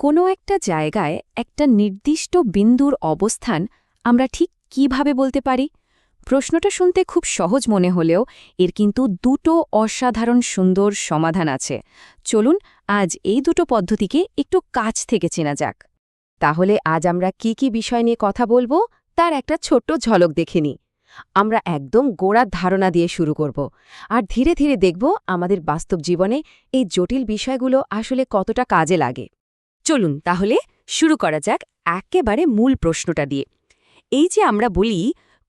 কোনো একটা জায়গায় একটা নির্দিষ্ট বিন্দুর অবস্থান আমরা ঠিক কিভাবে বলতে পারি? প্রশ্নটা শুনতে খুব সহজ মনে হলেও এর কিন্তু দুটো অসাধারণ সুন্দর সমাধান আছে। চলুন আজ এই দুটো পদ্ধতিকে একটু কাছ থেকে চেনা যাক। তাহলে আজ আমরা কি কি বিষয় নিয়ে কথা বলবো তার একটা ছোট্ট ঝলক দেখে নিই। আমরা একদম গোড়ার ধারণা দিয়ে শুরু করব আর ধীরে ধীরে দেখব আমাদের বাস্তব জীবনে এই জটিল বিষয়গুলো আসলে কতটা কাজে লাগে। চলুন তাহলে শুরু করা যাক একেবারে মূল প্রশ্নটা দিয়ে। এই যে আমরা বলি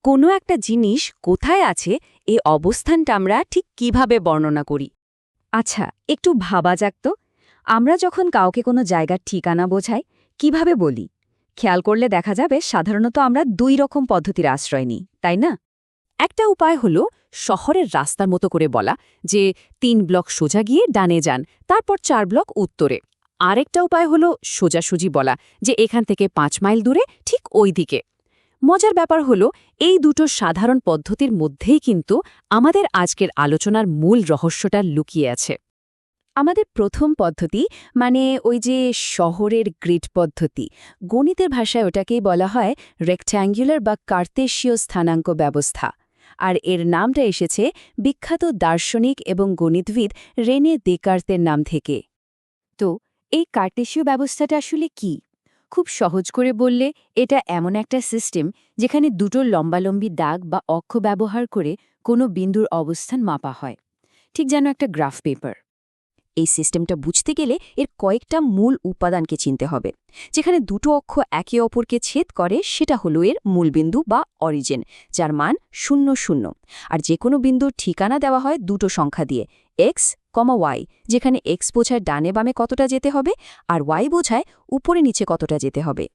কোনো একটা জিনিস কোথায় আছে, এই অবস্থানটা আমরা ঠিক কিভাবে বর্ণনা করি? আচ্ছা, একটু ভাবা যাক তো। আমরা যখন কাউকে কোনো জায়গার ঠিকানা বোঝাই কিভাবে বলি? খেয়াল করলে দেখা যাবে সাধারণত আমরা দুই রকম পদ্ধতির আশ্রয় নিই, তাই না? একটা উপায় হলো শহরের রাস্তার মতো করে বলা যে ৩ ব্লক সোজা গিয়ে ডানে যান, তারপর ৪ ব্লক উত্তরে। আরেকটা উপায় হলো সোজাসুজি বলা যে এখান থেকে ৫ মাইল দূরে ঠিক ওই দিকে। মজার ব্যাপার হলো এই দুটো সাধারণ পদ্ধতির মধ্যেই কিন্তু আমাদের আজকের আলোচনার মূল রহস্যটা লুকিয়ে আছে। আমাদের প্রথম পদ্ধতি মানে ওই যে শহরের গ্রিড পদ্ধতি, গণিতের ভাষায় ওটাকেই বলা হয় রেক্ট্যাঙ্গুলার বা কার্তেশীয় স্থানাঙ্ক ব্যবস্থা। আর এর নামটা এসেছে বিখ্যাত দার্শনিক এবং গণিতবিদ রেনে দেকার্তের নাম থেকে। তো এই কার্তেশীয় ব্যবস্থাটা আসলে কি? খুব সহজ করে বললে এটা এমন একটা সিস্টেম যেখানে দুটো লম্বালম্বি দাগ বা অক্ষ ব্যবহার করে কোনো বিন্দুর অবস্থান মাপা হয়, ঠিক যেন একটা গ্রাফ পেপার। এই সিস্টেমটা বুঝতে গেলে এর কয়েকটা মূল উপাদানকে চিনতে হবে। যেখানে দুটো অক্ষ একে অপরকে ছেদ করে সেটা হলো এর মূলবিন্দু বা অরিজিন, যার মান ০, ০। আর যে কোনো বিন্দুর ঠিকানা দেওয়া হয় দুটো সংখ্যা দিয়ে, x, y, যেখানে x বোঝায় ডানে বামে কতটা যেতে হবে আর y বোঝায় উপরে নিচে কতটা যেতে হবে।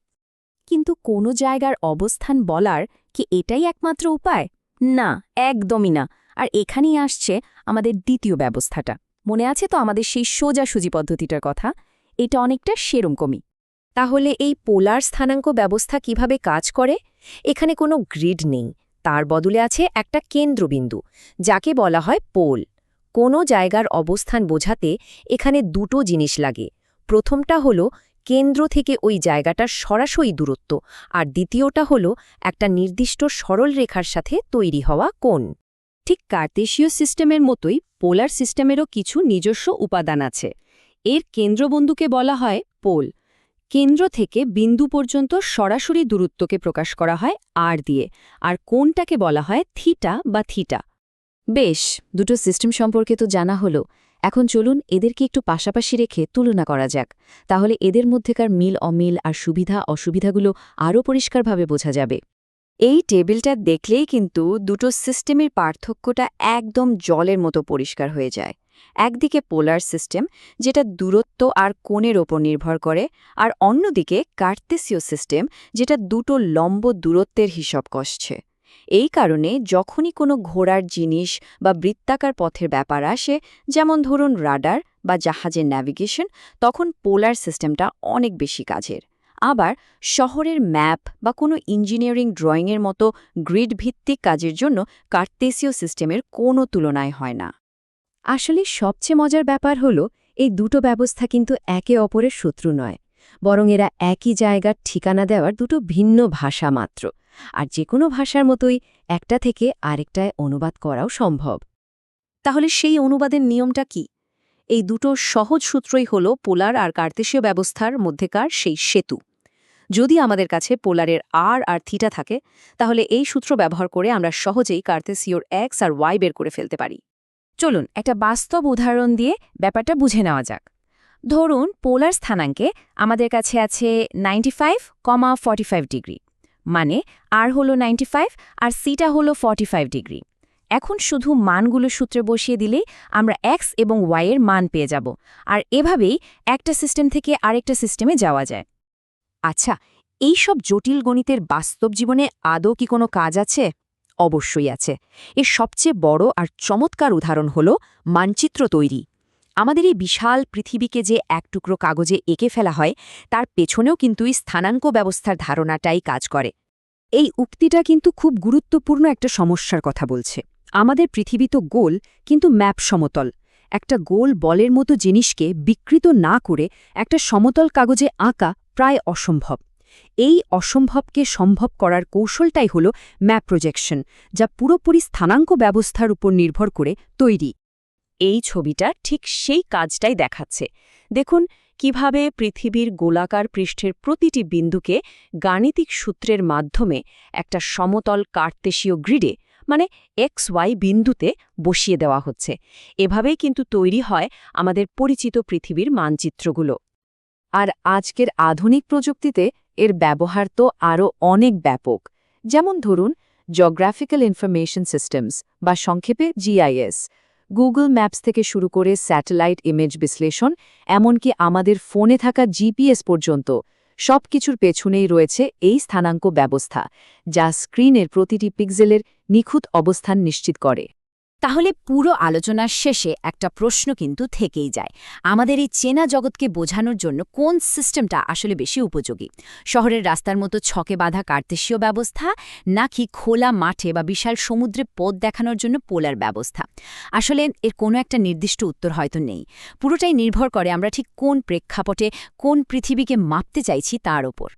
কিন্তু কোনো জায়গার অবস্থান বলার কি এটাই একমাত্র উপায়? না, একদমই না। আর এখানেই আসছে আমাদের দ্বিতীয় ব্যবস্থাটা। মনে আছে তো আমাদের সেই সোজাসুজি পদ্ধতিটার কথা? এটা অনেকটা সেরকমই। তাহলে এই পোলার স্থানাঙ্ক ব্যবস্থা কিভাবে কাজ করে? এখানে কোনো গ্রিড নেই, তার বদলে আছে একটা কেন্দ্রবিন্দু, যাকে বলা হয় পোল। কোনো জায়গার অবস্থান বোঝাতে এখানে দুটো জিনিস লাগে। প্রথমটা হলো কেন্দ্র থেকে ওই জায়গাটার সরাসরি দূরত্ব, আর দ্বিতীয়টা হলো একটা নির্দিষ্ট সরল রেখার সাথে তৈরি হওয়া কোণ। ঠিক কার্তেশীয় সিস্টেমের মতোই পোলার সিস্টেমেরও কিছু নিজস্ব উপাদান আছে। এর কেন্দ্রবিন্দুকে বলা হয় পোল। কেন্দ্র থেকে বিন্দু পর্যন্ত সরাসরি দূরত্বকে প্রকাশ করা হয় আর দিয়ে, আর কোণটাকে বলা হয় থিটা বা থিটা। বেশ, দুটো সিস্টেম সম্পর্কে তো জানা হলো। এখন চলুন এদেরকে একটু পাশাপাশি রেখে তুলনা করা যাক। তাহলে এদের মধ্যেকার মিল অমিল আর সুবিধা অসুবিধাগুলো আরও পরিষ্কারভাবে বোঝা যাবে। এই টেবিলটা দেখলেই কিন্তু দুটো সিস্টেমের পার্থক্যটা একদম জলের মতো পরিষ্কার হয়ে যায়। একদিকে পোলার সিস্টেম, যেটা দূরত্ব আর কোণের ওপর নির্ভর করে, আর অন্যদিকে কার্তেসীয় সিস্টেম, যেটা দুটো লম্ব দূরত্বের হিসাব কষছে। এই কারণে যখনই কোনো ঘোড়ার জিনিস বা বৃত্তাকার পথের ব্যাপার আসে, যেমন ধরুন রাডার বা জাহাজের ন্যাভিগেশন, তখন পোলার সিস্টেমটা অনেক বেশি কাজের। আবার শহরের ম্যাপ বা কোনো ইঞ্জিনিয়ারিং ড্রয়িংয়ের মতো গ্রিড ভিত্তিক কাজের জন্য কার্তেসীয় সিস্টেমের কোনো তুলনায় হয় না। আসলে সবচেয়ে মজার ব্যাপার হলো এই দুটো ব্যবস্থা কিন্তু একে অপরের শত্রু নয়, বরং এরা একই জায়গার ঠিকানা দেওয়ার দুটো ভিন্ন ভাষা মাত্র। আর যে কোনো ভাষার মতোই একটা থেকে আরেকটায় অনুবাদ করাও সম্ভব। তাহলে সেই অনুবাদের নিয়মটা কি? এই দুটো সহজ সূত্রই হল পোলার আর কার্তেশীয় ব্যবস্থার মধ্যেকার সেই সেতু। যদি আমাদের কাছে পোলারের আর থিটা থাকে, তাহলে এই সূত্র ব্যবহার করে আমরা সহজেই কার্তেসীয়র এক্স আর ওয়াই বের করে ফেলতে পারি। চলুন একটা বাস্তব উদাহরণ দিয়ে ব্যাপারটা বুঝে নেওয়া যাক। ধরুন পোলার স্থানাঙ্কে আমাদের কাছে আছে 95,45 ডিগ্রি, মানে আর হলো 95 আর সিটা হলো 45 ডিগ্রি। এখন শুধু মানগুলো সূত্রে বসিয়ে দিলেই আমরা এক্স এবং ওয়াই এর মান পেয়ে যাব, আর এভাবেই একটা সিস্টেম থেকে আরেকটা সিস্টেমে যাওয়া যায়। আচ্ছা, এই সব জটিল গণিতের বাস্তব জীবনে আদৌ কি কোনো কাজ আছে? অবশ্যই আছে। এর সবচেয়ে বড় আর চমৎকার উদাহরণ হল মানচিত্র তৈরি। আমাদের এই বিশাল পৃথিবীকে যে এক টুকরো কাগজে এঁকে ফেলা হয়, তার পেছনেও কিন্তু এই স্থানাঙ্ক ব্যবস্থার ধারণাটাই কাজ করে। এই উক্তিটা কিন্তু খুব গুরুত্বপূর্ণ একটা সমস্যার কথা বলছে। আমাদের পৃথিবী তো গোল, কিন্তু ম্যাপ সমতল। একটা গোল বলের মতো জিনিসকে বিকৃত না করে একটা সমতল কাগজে আঁকা প্রায় অসম্ভব। এই অসম্ভবকে সম্ভব করার কৌশলটাই হল ম্যাপ প্রজেকশন, যা পুরোপুরি স্থানাঙ্ক ব্যবস্থার উপর নির্ভর করে তৈরি। এই ছবিটা ঠিক সেই কাজটাই দেখাচ্ছে। দেখুন কিভাবে পৃথিবীর গোলাকার পৃষ্ঠের প্রতিটি বিন্দুকে গাণিতিক সূত্রের মাধ্যমে একটা সমতল কার্তেশীয় গ্রিডে মানে XY বিন্দুতে বসিয়ে দেওয়া হচ্ছে। এভাবেই কিন্তু তৈরি হয় আমাদের পরিচিত পৃথিবীর মানচিত্রগুলো। আর আজকের আধুনিক প্রযুক্তিতে এর ব্যবহার তো আরও অনেক ব্যাপক। যেমন ধরুন জিওগ্রাফিক্যাল ইনফরমেশন সিস্টেমস বা সংক্ষেপে GIS, গুগল ম্যাপস থেকে শুরু করে স্যাটেলাইট ইমেজ বিশ্লেষণ, এমনকি আমাদের ফোনে থাকা GPS পর্যন্ত সবকিছুর পেছনেই রয়েছে এই স্থানাঙ্ক ব্যবস্থা, যা স্ক্রিনের প্রতিটি পিক্সেলের নিখুঁত অবস্থান নিশ্চিত করে। তাহলে পুরো আলোচনার শেষে একটা প্রশ্ন কিন্তু থেকেই যায়, আমাদের এই চেনা জগৎকে বোঝানোর জন্য কোন সিস্টেমটা আসলে বেশি উপযোগী? শহরের রাস্তার মতো ছকে বাঁধা কার্তেশীয় ব্যবস্থা, নাকি খোলা মাঠে বা বিশাল সমুদ্রে পথ দেখানোর জন্য পোলার ব্যবস্থা? আসলে এর কোনো একটা নির্দিষ্ট উত্তর হয়তো নেই। পুরোটাই নির্ভর করে আমরা ঠিক কোন প্রেক্ষাপটে কোন পৃথিবীকে মাপতে চাইছি তার ওপর।